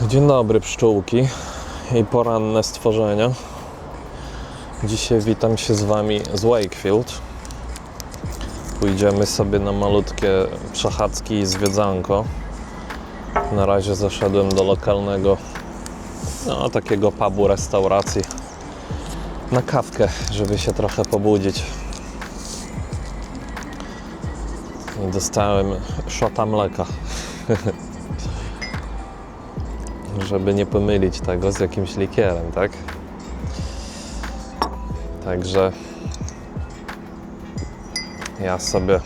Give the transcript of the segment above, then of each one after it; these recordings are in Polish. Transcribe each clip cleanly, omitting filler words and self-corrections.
Dzień dobry pszczółki i poranne stworzenia. Dzisiaj witam się z Wami z Wakefield. Pójdziemy sobie na malutkie przechadzki i zwiedzanko. Na razie zaszedłem do lokalnego, takiego pubu, restauracji na kawkę, żeby się trochę pobudzić. I dostałem szota mleka. Żeby nie pomylić tego z jakimś likierem, tak? Także ja sobie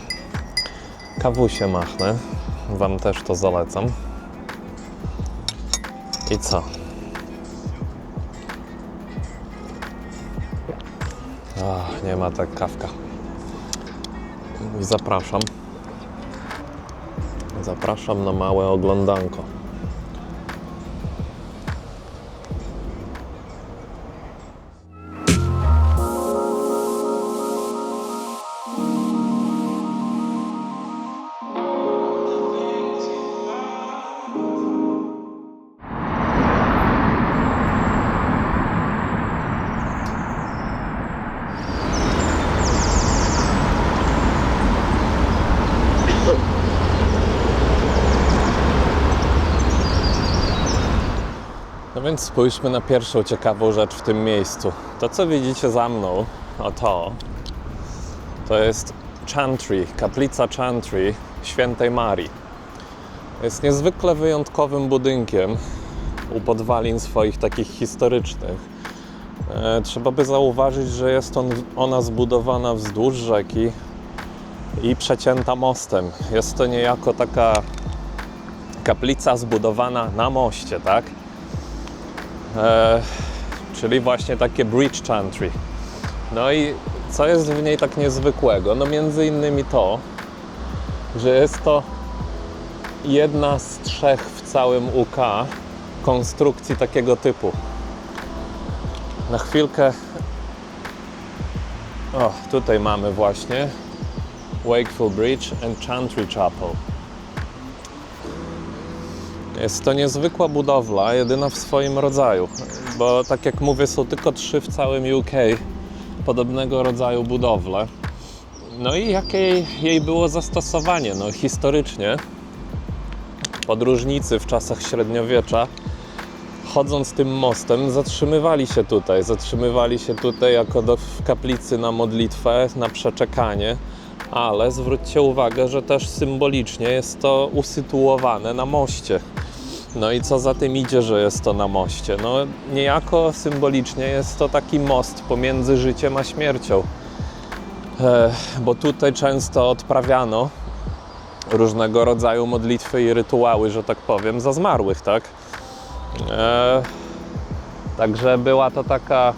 kawusię machnę. Wam też to zalecam. I co? Nie ma tak kawka. I zapraszam na małe oglądanko. No więc spójrzmy na pierwszą ciekawą rzecz w tym miejscu. To, co widzicie za mną, to jest Chantry, kaplica Chantry Świętej Marii. Jest niezwykle wyjątkowym budynkiem u podwalin swoich takich historycznych. Trzeba by zauważyć, że jest ona zbudowana wzdłuż rzeki i przecięta mostem. Jest to niejako taka kaplica zbudowana na moście, tak? Czyli właśnie takie bridge chantry. No i co jest w niej tak niezwykłego? No między innymi to, że jest to jedna z 3 w całym UK konstrukcji takiego typu. Na chwilkę tutaj mamy właśnie Wakefield Bridge and Chantry Chapel. Jest to niezwykła budowla, jedyna w swoim rodzaju, bo tak jak mówię, są tylko 3 w całym UK podobnego rodzaju budowle. No i jakie jej było zastosowanie? No historycznie podróżnicy w czasach średniowiecza, chodząc tym mostem, zatrzymywali się tutaj jako w kaplicy na modlitwę, na przeczekanie, ale zwróćcie uwagę, że też symbolicznie jest to usytuowane na moście. No i co za tym idzie, że jest to na moście? No niejako symbolicznie jest to taki most pomiędzy życiem a śmiercią. Bo tutaj często odprawiano różnego rodzaju modlitwy i rytuały, że tak powiem, za zmarłych, tak? Także była to taka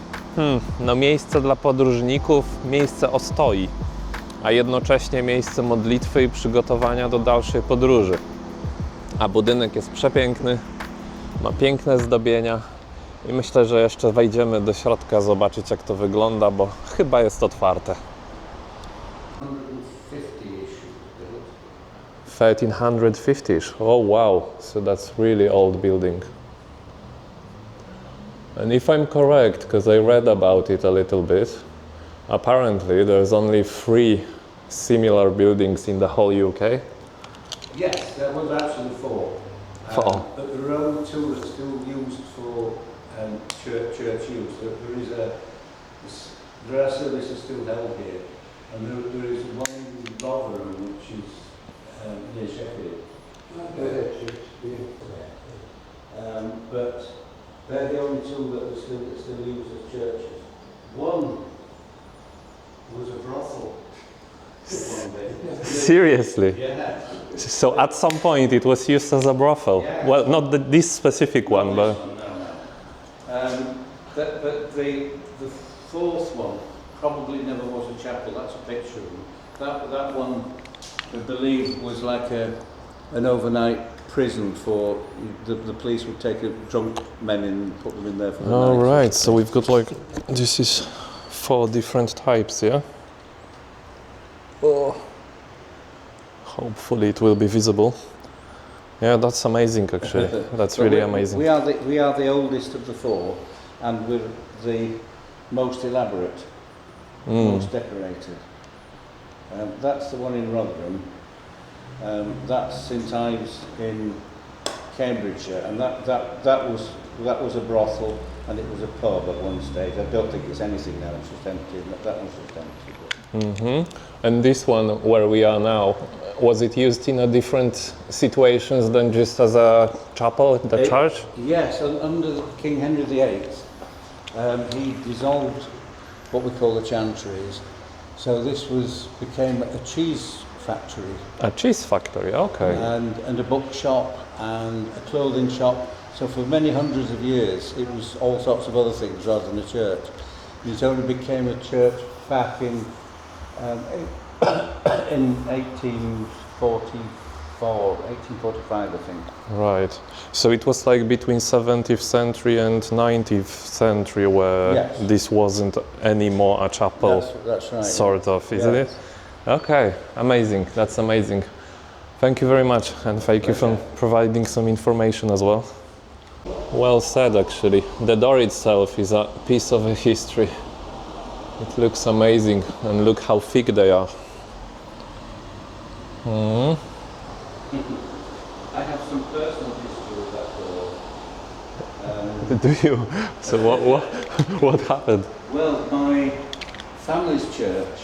miejsce dla podróżników, miejsce ostoi, a jednocześnie miejsce modlitwy i przygotowania do dalszej podróży. A budynek jest przepiękny, ma piękne zdobienia i myślę, że jeszcze wejdziemy do środka zobaczyć, jak to wygląda, bo chyba jest otwarte. 1350-ish. Oh wow, so that's really old building. And if I'm correct, because I read about it a little bit, apparently there's only 3 similar buildings in the whole UK. Yes, there was actually 4. 4. But there are only 2 that are still used for church use. There are services still held here, and there is one in Rotherham, which is near Sheffield. But they're the only 2 that are still used as churches. One was a brothel. Seriously? Yeah. So at some point it was used as a brothel. Yeah. Well, not this specific one, but... But the 4th one probably never was a chapel. That's a picture of them. That one, I believe, was like an overnight prison for the police would take drunk men in and put them in there for the night. All right, so we've got this is 4 different types, yeah? Oh. Hopefully it will be visible. Yeah, that's amazing actually. That's really amazing. We are the oldest of the four, and we're the most elaborate, most decorated. That's the one in Rotherham. That's St Ives in Cambridgeshire, and that was a brothel, and it was a pub at one stage. I don't think it's anything now. It's just empty. That one's just empty. And this one where we are now, was it used in a different situations than just as a chapel, the church? Yes, under King Henry VIII, he dissolved what we call the chantries. So this became a cheese factory. A cheese factory, okay. And a bookshop and a clothing shop. So for many hundreds of years, it was all sorts of other things rather than a church. It only became a church back in 1845, I think. Right. So it was like between 17th century and 19th century where Yes. this wasn't anymore a chapel, That's right. sort of, isn't Yes. it? Okay, amazing. That's amazing. Thank you very much, and thank you for providing some information as well. Well said, actually. The door itself is a piece of history. It looks amazing, and look how thick they are. I have some personal history with that door. Do you? So what happened? Well, my family's church,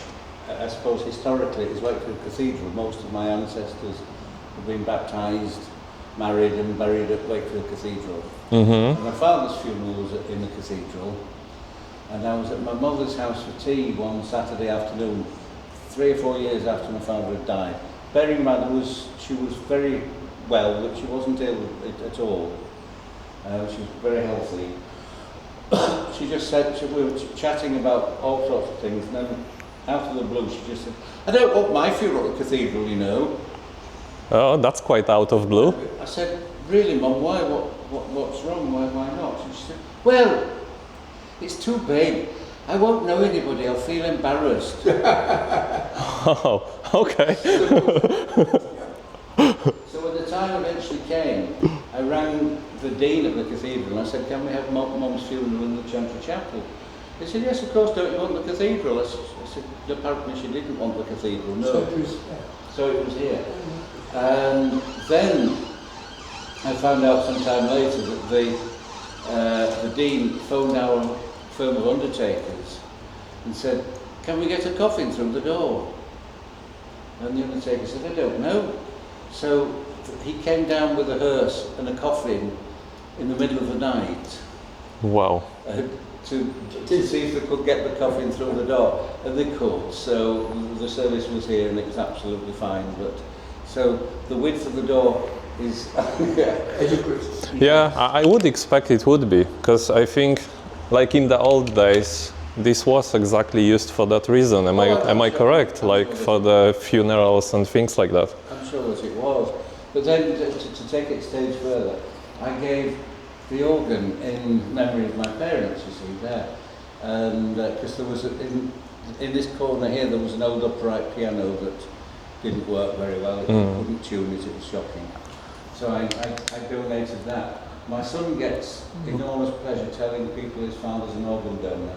I suppose historically, is Wakefield Cathedral. Most of my ancestors have been baptised, married and buried at Wakefield Cathedral. And my father's funeral was in the cathedral, and I was at my mother's house for tea one Saturday afternoon, 3 or 4 years after my father had died. Bearing in mind she was very well, but she wasn't ill at all. She was very healthy. She just said, we were chatting about all sorts of things, and then out of the blue she just said, I don't want my funeral at the cathedral, you know. Oh, that's quite out of blue. I said, really, Mum, why? What's wrong? Why not? And she said, well, it's too big. I won't know anybody. I'll feel embarrassed. Oh, okay. So when the time eventually came, I rang the dean of the cathedral and I said, can we have Mum's funeral in the Chantry Chapel? He said, yes, of course, don't you want the cathedral? I said, apparently she didn't want the cathedral, no. So it was here. And then I found out some time later that the dean phoned our firm of undertakers and said, can we get a coffin through the door? And the undertaker said, I don't know. So he came down with a hearse and a coffin in the middle of the night Wow. to see if they could get the coffin through the door. And they could, so the service was here and it was absolutely fine. But so the width of the door is adequate. Yeah, I would expect it would be, because I think, like in the old days, this was exactly used for that reason. Am I correct? Like for the funerals and things like that. I'm sure that it was. But then to take it a stage further, I gave the organ in memory of my parents, you see, there. And because there was, in this corner here, there was an old upright piano that didn't work very well. It couldn't tune it was shocking. So I donated that. My son gets enormous pleasure telling people his father's an organ donor.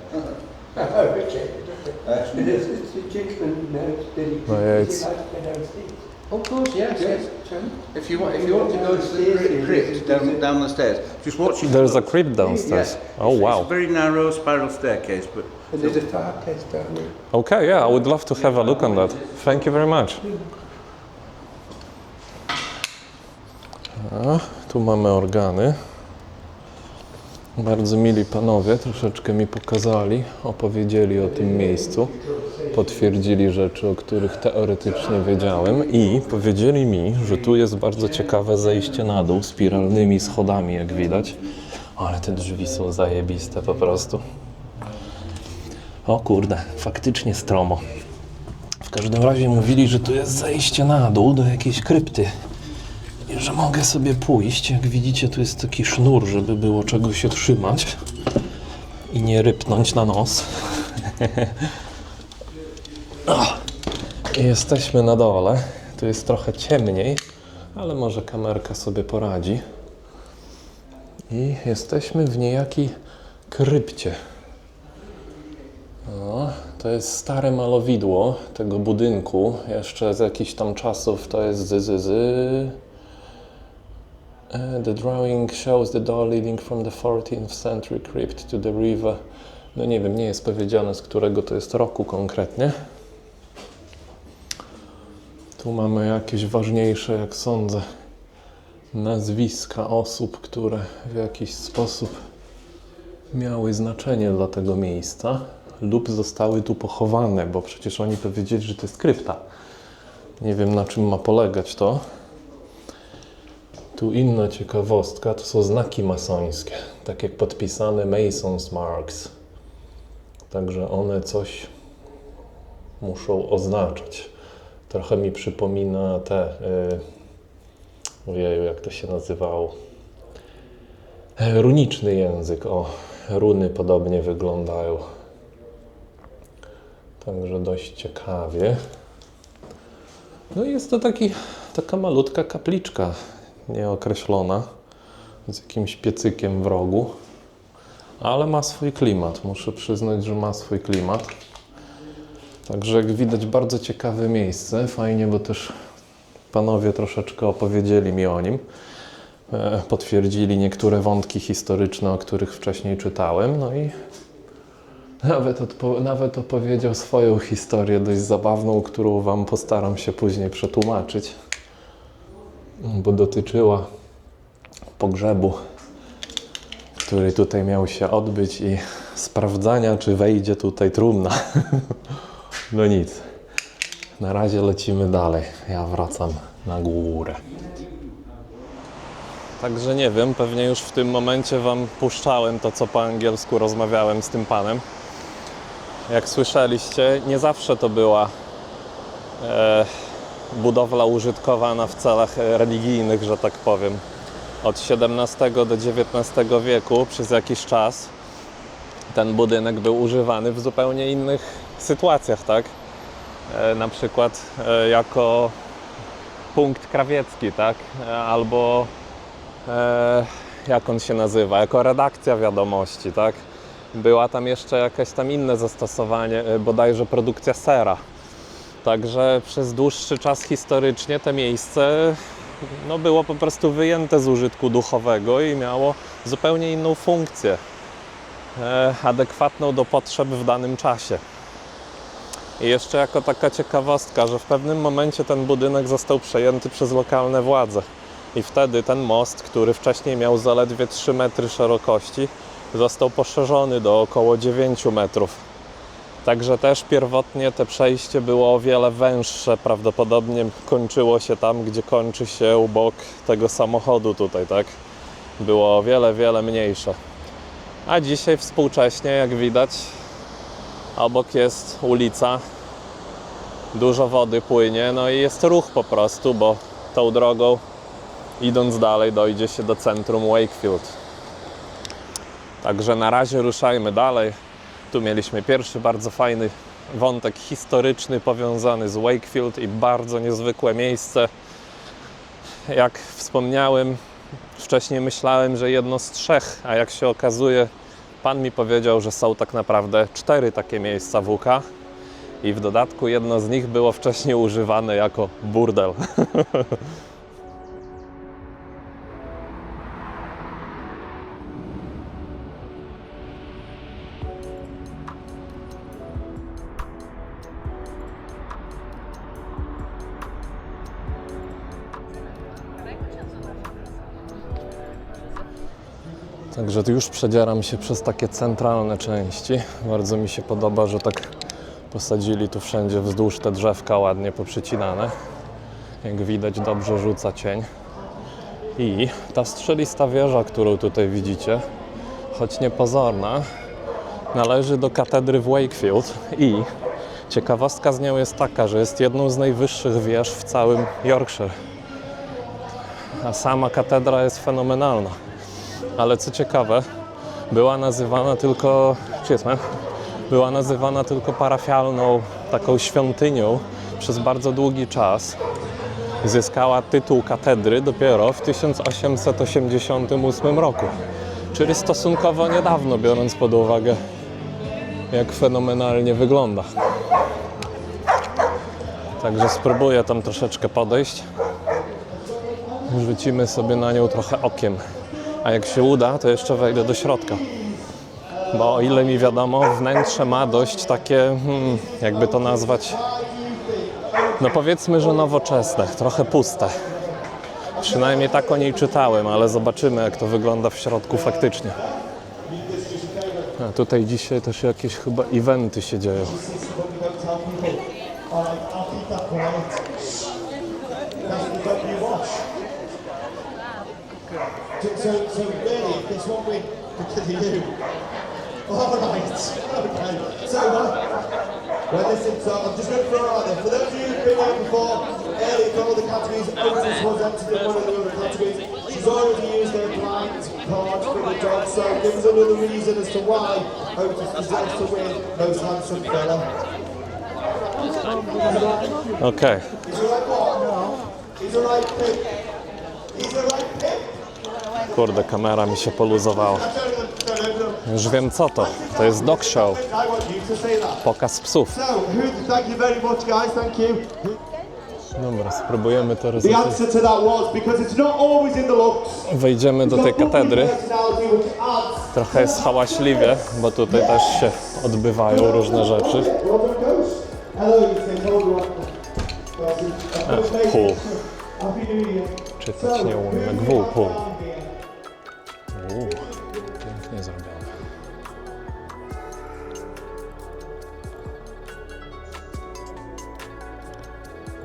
It's a gentleman knows that he it's- likes to go downstairs. Of course, yes. If you want to go to the crypt down the stairs, just watch it. There's a crypt downstairs. Yes. Oh, It's wow. a very narrow spiral staircase, but And there's a fireplace down there. Okay, yeah, I would love to have a look on that. Thank you very much. Tu mamy organy. Bardzo mili panowie, troszeczkę mi pokazali, opowiedzieli o tym miejscu, potwierdzili rzeczy, o których teoretycznie wiedziałem i powiedzieli mi, że tu jest bardzo ciekawe zejście na dół spiralnymi schodami, jak widać. Ale te drzwi są zajebiste po prostu. O kurde, faktycznie stromo. W każdym razie mówili, że tu jest zejście na dół do jakiejś krypty. I że mogę sobie pójść. Jak widzicie, tu jest taki sznur, żeby było czego się trzymać i nie rypnąć na nos. I jesteśmy na dole. Tu jest trochę ciemniej, ale może kamerka sobie poradzi. I jesteśmy w niejakiej krypcie. No, to jest stare malowidło tego budynku, jeszcze z jakichś tam czasów, to jest The drawing shows the door leading from the 14th century crypt to the river. No nie wiem, nie jest powiedziane, z którego to jest roku konkretnie. Tu mamy jakieś ważniejsze, jak sądzę, nazwiska osób, które w jakiś sposób miały znaczenie dla tego miejsca lub zostały tu pochowane, bo przecież oni powiedzieli, że to jest krypta. Nie wiem, na czym ma polegać to. Tu inna ciekawostka, to są znaki masońskie, tak jak podpisane Mason's Marks. Także one coś muszą oznaczać. Trochę mi przypomina te, ojeju, jak to się nazywało, runiczny język, o, runy podobnie wyglądają. Także dość ciekawie. No i jest to taka malutka kapliczka, nieokreślona, z jakimś piecykiem w rogu, ale ma swój klimat, muszę przyznać, że ma swój klimat. Także jak widać, bardzo ciekawe miejsce, fajnie, bo też panowie troszeczkę opowiedzieli mi o nim, potwierdzili niektóre wątki historyczne, o których wcześniej czytałem, no i nawet opowiedział swoją historię dość zabawną, którą wam postaram się później przetłumaczyć, bo dotyczyła pogrzebu, który tutaj miał się odbyć i sprawdzania, czy wejdzie tutaj trumna. No nic, na razie lecimy dalej, ja wracam na górę. Także nie wiem, pewnie już w tym momencie wam puszczałem to, co po angielsku rozmawiałem z tym panem. Jak słyszeliście, nie zawsze to była budowla użytkowana w celach religijnych, że tak powiem. Od XVII do XIX wieku przez jakiś czas ten budynek był używany w zupełnie innych sytuacjach, tak? Na przykład jako punkt krawiecki, tak? Albo jak on się nazywa? Jako redakcja wiadomości, tak? Była tam jeszcze jakieś tam inne zastosowanie, bodajże produkcja sera. Także przez dłuższy czas historycznie to miejsce no, było po prostu wyjęte z użytku duchowego i miało zupełnie inną funkcję, adekwatną do potrzeb w danym czasie. I jeszcze jako taka ciekawostka, że w pewnym momencie ten budynek został przejęty przez lokalne władze. I wtedy ten most, który wcześniej miał zaledwie 3 metry szerokości, został poszerzony do około 9 metrów. Także też pierwotnie te przejście było o wiele węższe, prawdopodobnie kończyło się tam, gdzie kończy się u bok tego samochodu tutaj, tak? Było o wiele, wiele mniejsze. A dzisiaj współcześnie, jak widać, obok jest ulica, dużo wody płynie, no i jest ruch po prostu, bo tą drogą, idąc dalej, dojdzie się do centrum Wakefield. Także na razie ruszajmy dalej. Tu mieliśmy pierwszy bardzo fajny wątek historyczny powiązany z Wakefield i bardzo niezwykłe miejsce. Jak wspomniałem, wcześniej myślałem, że jedno z 3, a jak się okazuje, pan mi powiedział, że są tak naprawdę 4 takie miejsca w UK i w dodatku jedno z nich było wcześniej używane jako burdel. Także tu już przedzieram się przez takie centralne części. Bardzo mi się podoba, że tak posadzili tu wszędzie wzdłuż te drzewka ładnie poprzycinane. Jak widać, dobrze rzuca cień. I ta strzelista wieża, którą tutaj widzicie, choć niepozorna, należy do katedry w Wakefield i ciekawostka z nią jest taka, że jest jedną z najwyższych wież w całym Yorkshire. A sama katedra jest fenomenalna. Ale co ciekawe, była nazywana tylko parafialną taką świątynią przez bardzo długi czas. zyskała tytuł katedry dopiero w 1888 roku. Czyli stosunkowo niedawno, biorąc pod uwagę, jak fenomenalnie wygląda. Także spróbuję tam troszeczkę podejść. Rzucimy sobie na nią trochę okiem. A jak się uda, to jeszcze wejdę do środka. Bo o ile mi wiadomo, wnętrze ma dość takie, jakby to nazwać, no powiedzmy, że nowoczesne, trochę puste. Przynajmniej tak o niej czytałem, ale zobaczymy, jak to wygląda w środku faktycznie. A tutaj dzisiaj też jakieś chyba eventy się dzieją. So really, this one week because of you. All right, okay. So, well, listen, so I'm just going to throw it out there. For those of you who've been here before, earlier for all the categories, Otis was entered in one of the other categories. She's already used her blind card for the job, so give us another reason as to why Otis deserves to win Most Handsome Fella. Okej. He's the right what? He's the right pick. He's the right pick. Kurde, kamera mi się poluzowała. Już wiem co to. To jest dog show. I want you to say that. Pokaz psów. So, thank you very much, guys. Thank you. Dobra, spróbujemy to The rezultat. answer to that was because it's not always in the looks. Wejdziemy do tej katedry. Trochę jest hałaśliwie, bo tutaj też się odbywają różne rzeczy. Pół. Czytać nie umiem. Gwół, pół. Pięknie zrobione.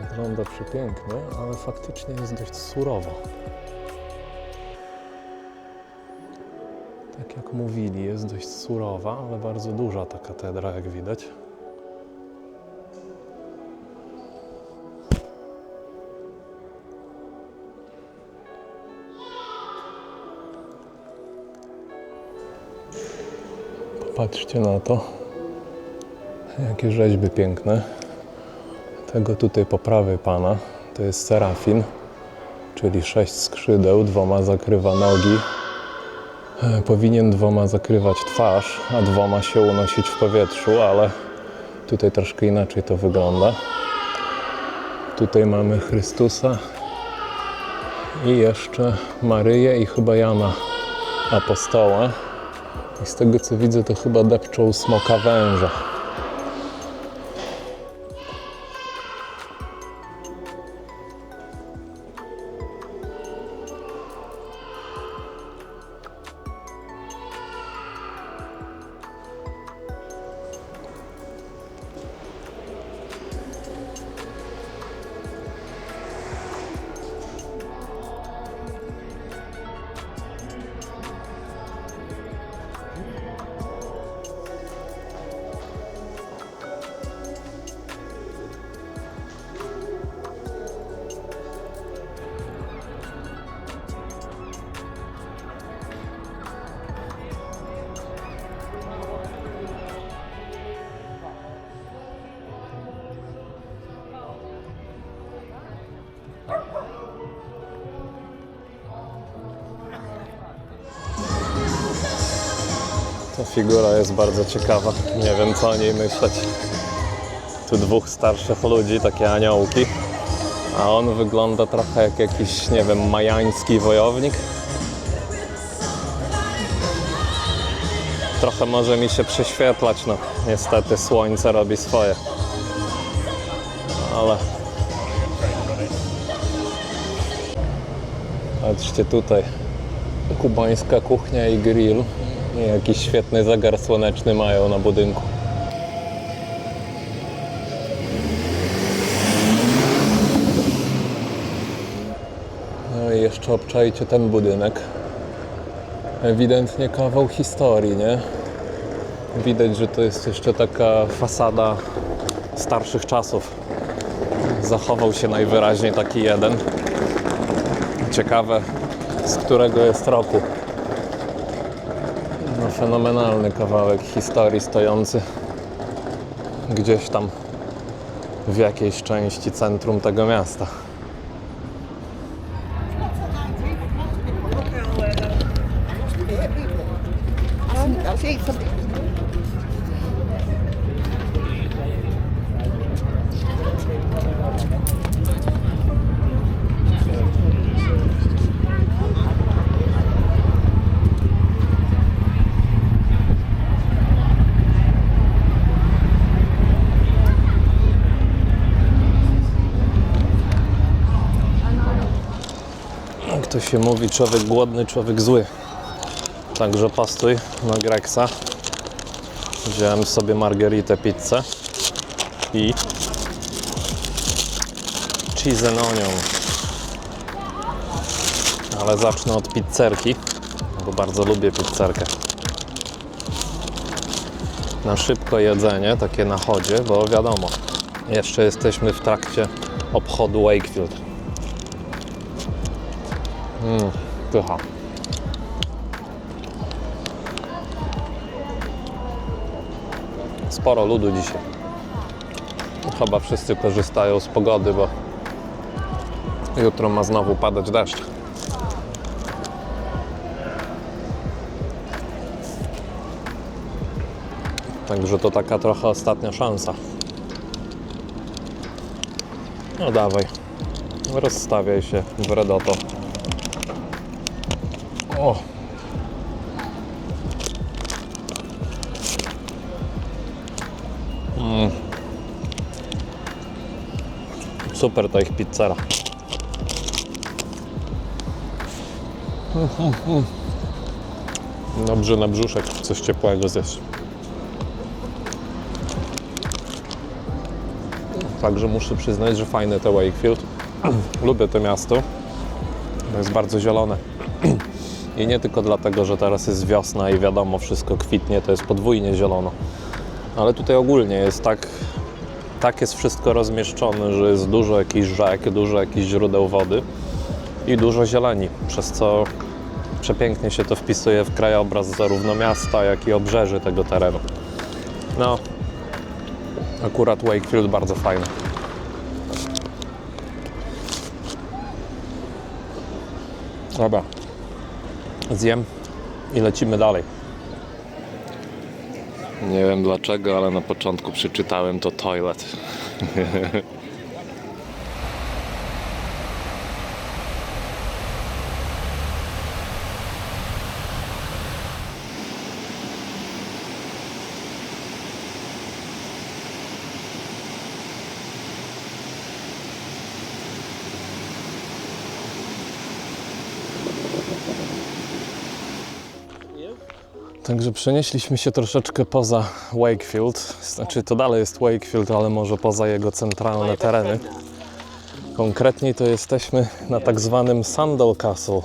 Wygląda przepięknie, ale faktycznie jest dość surowo. Tak jak mówili, jest dość surowa, ale bardzo duża ta katedra, jak widać. Popatrzcie na to, jakie rzeźby piękne. Tego tutaj po prawej pana to jest serafin, czyli 6 skrzydeł, 2 zakrywa nogi. Powinien 2 zakrywać twarz, a 2 się unosić w powietrzu, ale tutaj troszkę inaczej to wygląda. Tutaj mamy Chrystusa i jeszcze Maryję i chyba Jana Apostoła. I z tego co widzę, to chyba depczą smoka węża. Ta figura jest bardzo ciekawa. Nie wiem, co o niej myśleć. Tu 2 starszych ludzi, takie aniołki. A on wygląda trochę jak jakiś, nie wiem, majański wojownik. Trochę może mi się prześwietlać, no. Niestety słońce robi swoje. Ale... Patrzcie tutaj. Kubańska kuchnia i grill. I jakiś świetny zegar słoneczny mają na budynku. No i jeszcze obczajcie ten budynek. Ewidentnie kawał historii, nie? Widać, że to jest jeszcze taka fasada starszych czasów. Zachował się najwyraźniej taki jeden. Ciekawe, z którego jest roku. No, fenomenalny kawałek historii stojący gdzieś tam w jakiejś części centrum tego miasta. Let's eat some. Jak to się mówi, człowiek głodny, człowiek zły. Także postój na Gregsa. Wziąłem sobie margheritę pizzę i cheese and onion. Ale zacznę od pizzerki, bo bardzo lubię pizzerkę. Na szybko jedzenie, takie na chodzie, bo wiadomo, jeszcze jesteśmy w trakcie obchodu Wakefield. Pycha. Sporo ludu dzisiaj. Chyba wszyscy korzystają z pogody, bo jutro ma znowu padać deszcz. Także to taka trochę ostatnia szansa. No dawaj, rozstawiaj się w redoto. O! Super ta ich pizzera. Dobrze na brzuszek coś ciepłego zjeść. Także muszę przyznać, że fajne te Wakefield. Lubię to miasto. To jest bardzo zielone. I nie tylko dlatego, że teraz jest wiosna i wiadomo, wszystko kwitnie, to jest podwójnie zielono. Ale tutaj ogólnie jest tak jest wszystko rozmieszczone, że jest dużo jakichś rzek, dużo jakichś źródeł wody i dużo zieleni, przez co przepięknie się to wpisuje w krajobraz zarówno miasta, jak i obrzeży tego terenu. No, akurat Wakefield bardzo fajny. Dobra, zjem i lecimy dalej. Nie wiem dlaczego, ale na początku przeczytałem to toilet. Także przenieśliśmy się troszeczkę poza Wakefield, znaczy to dalej jest Wakefield, ale może poza jego centralne tereny. Konkretniej to jesteśmy na tak zwanym Sandal Castle,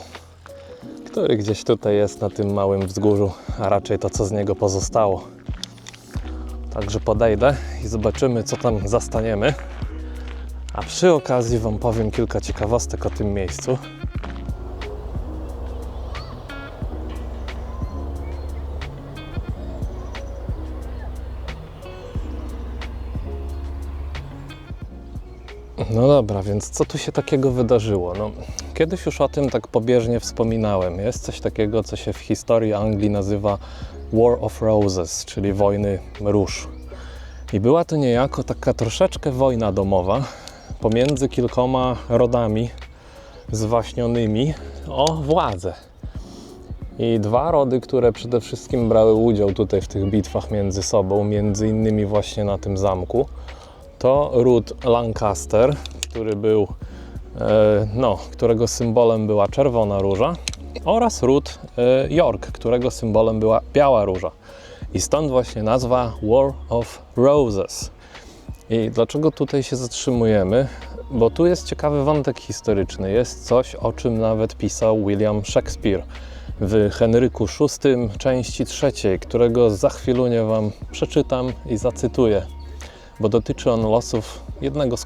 który gdzieś tutaj jest na tym małym wzgórzu, a raczej to co z niego pozostało. Także podejdę i zobaczymy co tam zastaniemy, a przy okazji Wam powiem kilka ciekawostek o tym miejscu. No dobra, więc co tu się takiego wydarzyło? No, kiedyś już o tym tak pobieżnie wspominałem. Jest coś takiego, co się w historii Anglii nazywa War of Roses, czyli wojny róż. I była to niejako taka troszeczkę wojna domowa pomiędzy kilkoma rodami zwaśnionymi o władzę. I dwa rody, które przede wszystkim brały udział tutaj w tych bitwach między sobą, między innymi właśnie na tym zamku, to ród Lancaster, który był, którego symbolem była czerwona róża, oraz ród York, którego symbolem była biała róża. I stąd właśnie nazwa War of Roses. I dlaczego tutaj się zatrzymujemy? Bo tu jest ciekawy wątek historyczny. Jest coś, o czym nawet pisał William Shakespeare w Henryku VI, części 3, którego za chwilunię Wam przeczytam i zacytuję. Bo dotyczy on losów jednego z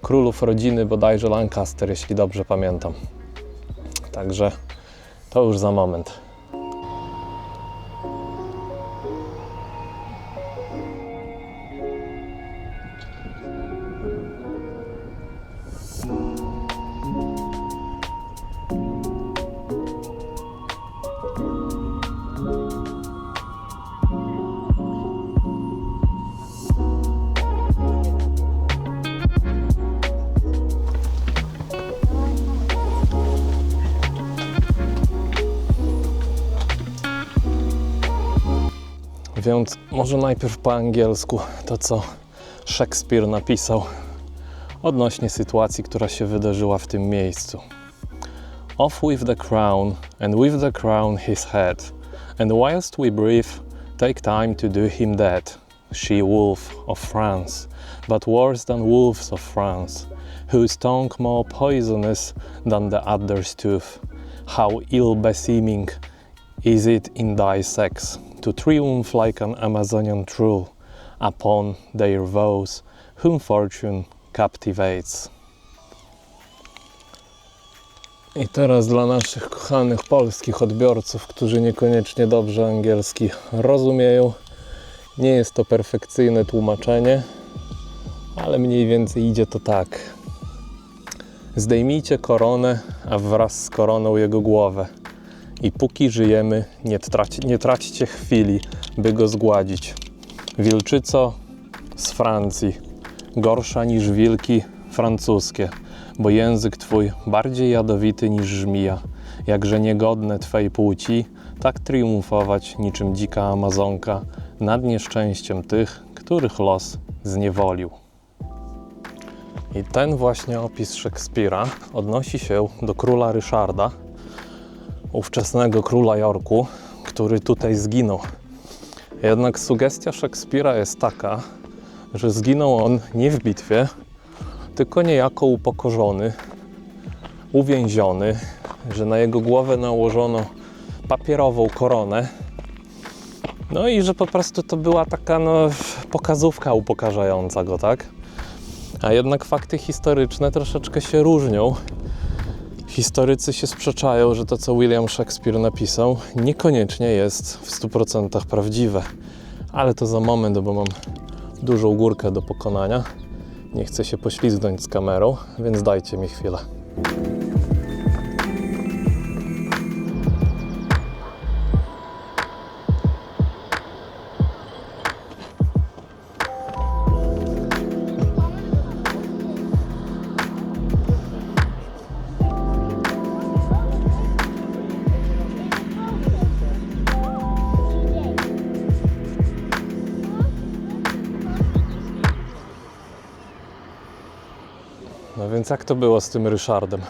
królów rodziny bodajże Lancaster, jeśli dobrze pamiętam. Także to już za moment. Więc może najpierw po angielsku to, co Szekspir napisał odnośnie sytuacji, która się wydarzyła w tym miejscu. Off with the crown, and with the crown his head, and whilst we breathe, take time to do him dead. She-wolf of France, but worse than wolves of France, whose tongue more poisonous than the adder's tooth. How ill-beseeming is it in thy sex, to triumph like an Amazonian troll upon their vows, whom fortune captivates. I teraz dla naszych kochanych polskich odbiorców, którzy niekoniecznie dobrze angielski rozumieją, nie jest to perfekcyjne tłumaczenie, ale mniej więcej idzie to tak. Zdejmijcie koronę, a wraz z koroną jego głowę. I póki żyjemy, nie traćcie chwili, by go zgładzić. Wilczyco z Francji, gorsza niż wilki francuskie, bo język twój bardziej jadowity niż żmija. Jakże niegodne twej płci, tak triumfować niczym dzika Amazonka nad nieszczęściem tych, których los zniewolił. I ten właśnie opis Szekspira odnosi się do króla Ryszarda, ówczesnego króla Jorku, który tutaj zginął. Jednak sugestia Szekspira jest taka, że zginął on nie w bitwie, tylko niejako upokorzony, uwięziony, że na jego głowę nałożono papierową koronę. No i że po prostu to była taka pokazówka upokarzająca go, tak? A jednak fakty historyczne troszeczkę się różnią. Historycy się sprzeczają, że to, co William Shakespeare napisał, niekoniecznie jest w 100% prawdziwe. Ale to za moment, bo mam dużą górkę do pokonania. Nie chcę się poślizgnąć z kamerą, więc dajcie mi chwilę. No więc jak to było z tym Ryszardem?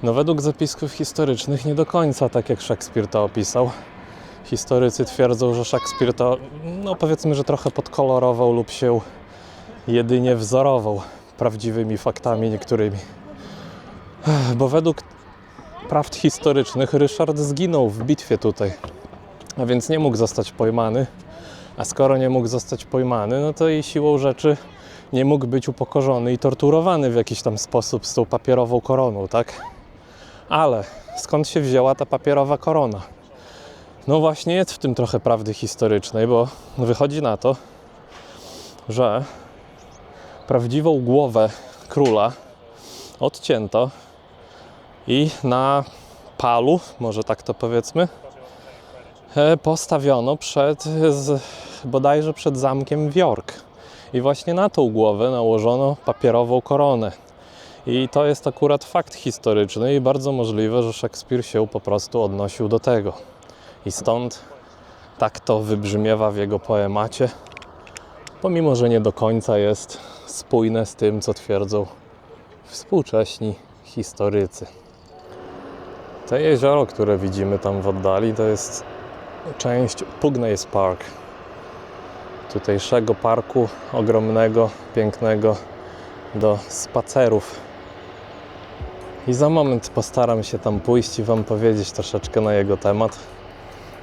No według zapisków historycznych nie do końca tak jak Szekspir to opisał. Historycy twierdzą, że Szekspir to, no powiedzmy, że trochę podkolorował lub się jedynie wzorował prawdziwymi faktami niektórymi. Bo według prawd historycznych Ryszard zginął w bitwie tutaj, a więc nie mógł zostać pojmany. A skoro nie mógł zostać pojmany, no to i siłą rzeczy nie mógł być upokorzony i torturowany w jakiś tam sposób z tą papierową koroną, tak? Ale skąd się wzięła ta papierowa korona? No właśnie jest w tym trochę prawdy historycznej, bo wychodzi na to, że prawdziwą głowę króla odcięto i na palu, może tak to powiedzmy, postawiono bodajże przed zamkiem w York. I właśnie na tą głowę nałożono papierową koronę. I to jest akurat fakt historyczny i bardzo możliwe, że Szekspir się po prostu odnosił do tego. I stąd tak to wybrzmiewa w jego poemacie, pomimo że nie do końca jest spójne z tym, co twierdzą współcześni historycy. To jezioro, które widzimy tam w oddali, to jest część Pugnace Park. Tutejszego parku ogromnego, pięknego do spacerów. I za moment postaram się tam pójść i Wam powiedzieć troszeczkę na jego temat,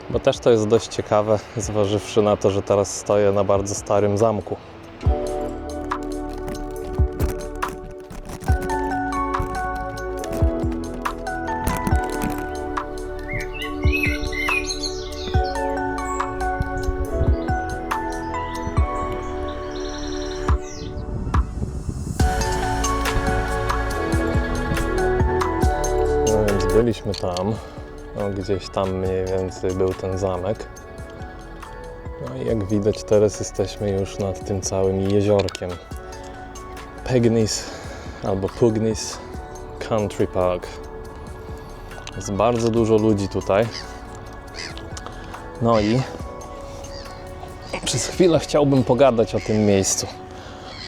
bo też to jest dość ciekawe, zważywszy na to, że teraz stoję na bardzo starym zamku. Byliśmy tam, no gdzieś tam mniej więcej był ten zamek. No i jak widać teraz jesteśmy już nad tym całym jeziorkiem. Pugnace albo Pugnace Country Park. Jest bardzo dużo ludzi tutaj. No i Przez chwilę chciałbym pogadać o tym miejscu,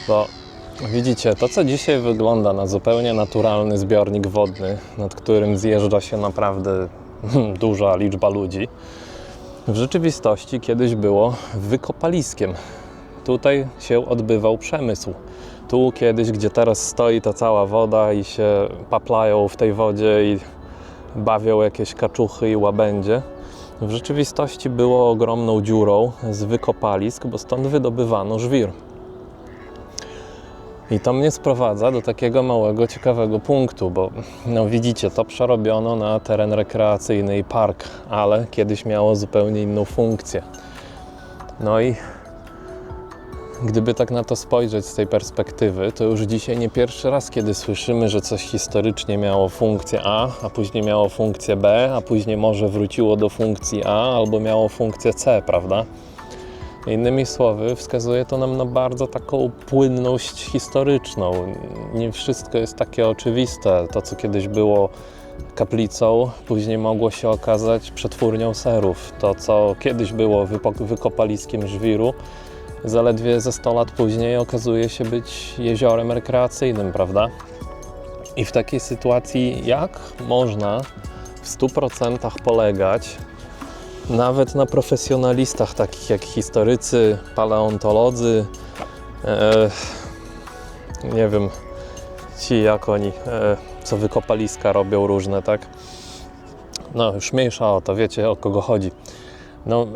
bo widzicie, to co dzisiaj wygląda na zupełnie naturalny zbiornik wodny, nad którym zjeżdża się naprawdę duża liczba ludzi, w rzeczywistości kiedyś było wykopaliskiem. Tutaj się odbywał przemysł. Tu kiedyś, gdzie teraz stoi ta cała woda i się paplają w tej wodzie i bawią jakieś kaczuchy i łabędzie, w rzeczywistości było ogromną dziurą z wykopalisk, bo stąd wydobywano żwir. I to mnie sprowadza do takiego małego, ciekawego punktu, bo no widzicie, to przerobiono na teren rekreacyjny i park, ale kiedyś miało zupełnie inną funkcję. No i gdyby tak na to spojrzeć z tej perspektywy, to już dzisiaj nie pierwszy raz, kiedy słyszymy, że coś historycznie miało funkcję A, a później miało funkcję B, a później może wróciło do funkcji A albo miało funkcję C, prawda? Innymi słowy, wskazuje to nam na bardzo taką płynność historyczną. Nie wszystko jest takie oczywiste. To, co kiedyś było kaplicą, później mogło się okazać przetwórnią serów. To, co kiedyś było wykopaliskiem żwiru, zaledwie ze 100 lat później okazuje się być jeziorem rekreacyjnym, prawda? I w takiej sytuacji jak można w 100% polegać nawet na profesjonalistach takich jak historycy, paleontolodzy, nie wiem, ci jak oni, co wykopaliska robią różne, tak? No już mniejsza o to, wiecie o kogo chodzi. No,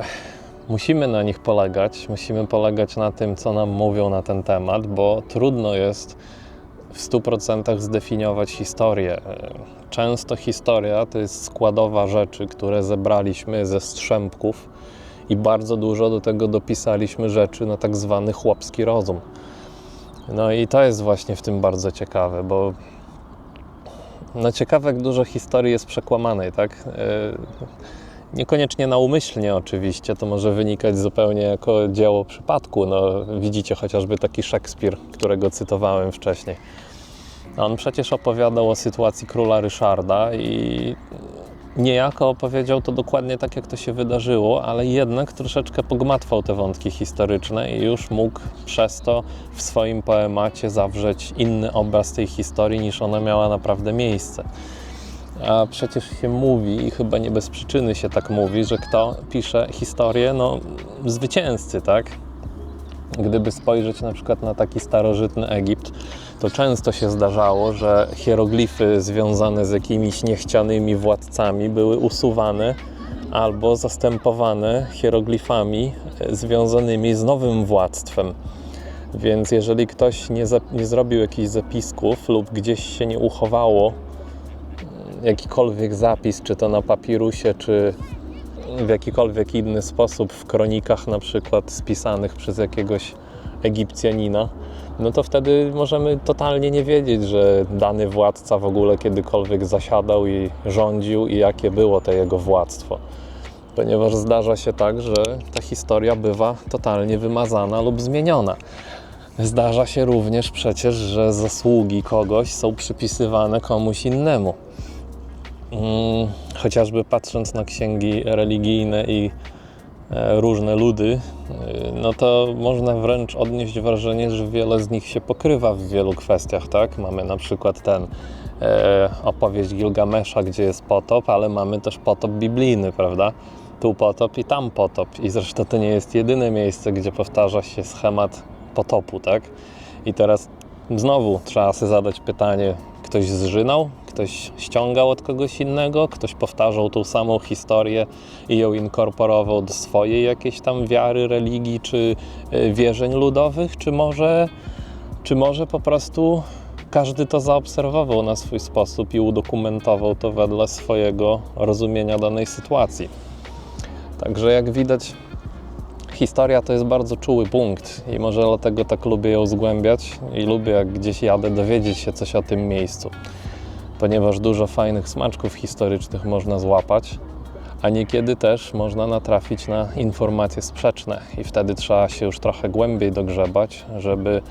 musimy na nich polegać, musimy polegać na tym, co nam mówią na ten temat, bo trudno jest w 100% zdefiniować historię. Często historia to jest składowa rzeczy, które zebraliśmy ze strzępków i bardzo dużo do tego dopisaliśmy rzeczy na tak zwany chłopski rozum. No i to jest właśnie w tym bardzo ciekawe, bo no ciekawe, jak dużo historii jest przekłamanej, tak? Niekoniecznie naumyślnie oczywiście, to może wynikać zupełnie jako dzieło przypadku. No, widzicie chociażby taki Szekspir, którego cytowałem wcześniej. On przecież opowiadał o sytuacji króla Ryszarda i niejako opowiedział to dokładnie tak, jak to się wydarzyło, ale jednak troszeczkę pogmatwał te wątki historyczne i już mógł przez to w swoim poemacie zawrzeć inny obraz tej historii, niż ona miała naprawdę miejsce. A przecież się mówi, i chyba nie bez przyczyny się tak mówi, że kto pisze historię, no zwycięzcy, tak? Gdyby spojrzeć na przykład na taki starożytny Egipt, to często się zdarzało, że hieroglify związane z jakimiś niechcianymi władcami były usuwane albo zastępowane hieroglifami związanymi z nowym władztwem. Więc jeżeli ktoś nie zrobił jakichś zapisków lub gdzieś się nie uchowało jakikolwiek zapis, czy to na papirusie, czy w jakikolwiek inny sposób w kronikach na przykład spisanych przez jakiegoś Egipcjanina, no to wtedy możemy totalnie nie wiedzieć, że dany władca w ogóle kiedykolwiek zasiadał i rządził i jakie było to jego władztwo. Ponieważ zdarza się tak, że ta historia bywa totalnie wymazana lub zmieniona. Zdarza się również przecież, że zasługi kogoś są przypisywane komuś innemu. Chociażby patrząc na księgi religijne i różne ludy, no to można wręcz odnieść wrażenie, że wiele z nich się pokrywa w wielu kwestiach, tak? Mamy na przykład opowieść Gilgamesza, gdzie jest potop, ale mamy też potop biblijny, prawda? Tu potop i tam potop. I zresztą to nie jest jedyne miejsce, gdzie powtarza się schemat potopu, tak? I teraz znowu trzeba sobie zadać pytanie, ktoś zżynał, ktoś ściągał od kogoś innego, ktoś powtarzał tą samą historię i ją inkorporował do swojej jakiejś tam wiary, religii czy wierzeń ludowych, czy może po prostu każdy to zaobserwował na swój sposób i udokumentował to wedle swojego rozumienia danej sytuacji. Także jak widać, historia to jest bardzo czuły punkt i może dlatego tak lubię ją zgłębiać i lubię, jak gdzieś jadę, dowiedzieć się coś o tym miejscu. Ponieważ dużo fajnych smaczków historycznych można złapać, a niekiedy też można natrafić na informacje sprzeczne i wtedy trzeba się już trochę głębiej dogrzebać, żeby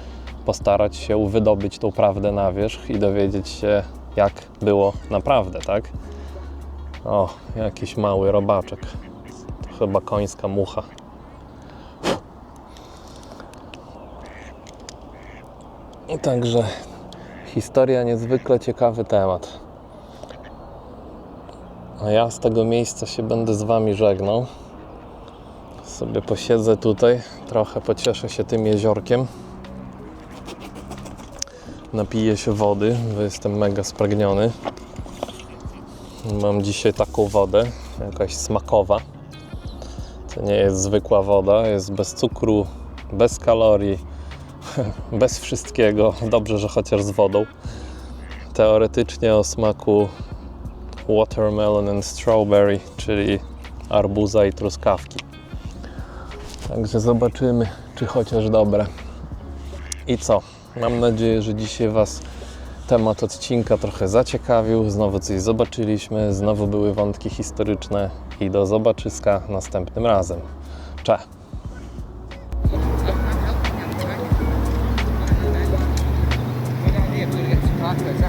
postarać się wydobyć tą prawdę na wierzch i dowiedzieć się, jak było naprawdę, tak? O, jakiś mały robaczek. To chyba końska mucha. Także historia niezwykle ciekawy temat. A ja z tego miejsca się będę z Wami żegnał. Sobie posiedzę tutaj, trochę pocieszę się tym jeziorkiem. Napiję się wody, bo jestem mega spragniony. Mam dzisiaj taką wodę, jakaś smakowa. To nie jest zwykła woda, jest bez cukru, bez kalorii, bez wszystkiego. Dobrze, że chociaż z wodą. Teoretycznie o smaku watermelon and strawberry, czyli arbuza i truskawki. Także zobaczymy, czy chociaż dobre. I co? Mam nadzieję, że dzisiaj Was temat odcinka trochę zaciekawił. Znowu coś zobaczyliśmy, znowu były wątki historyczne i do zobaczyska następnym razem. Cześć! Yeah, but it's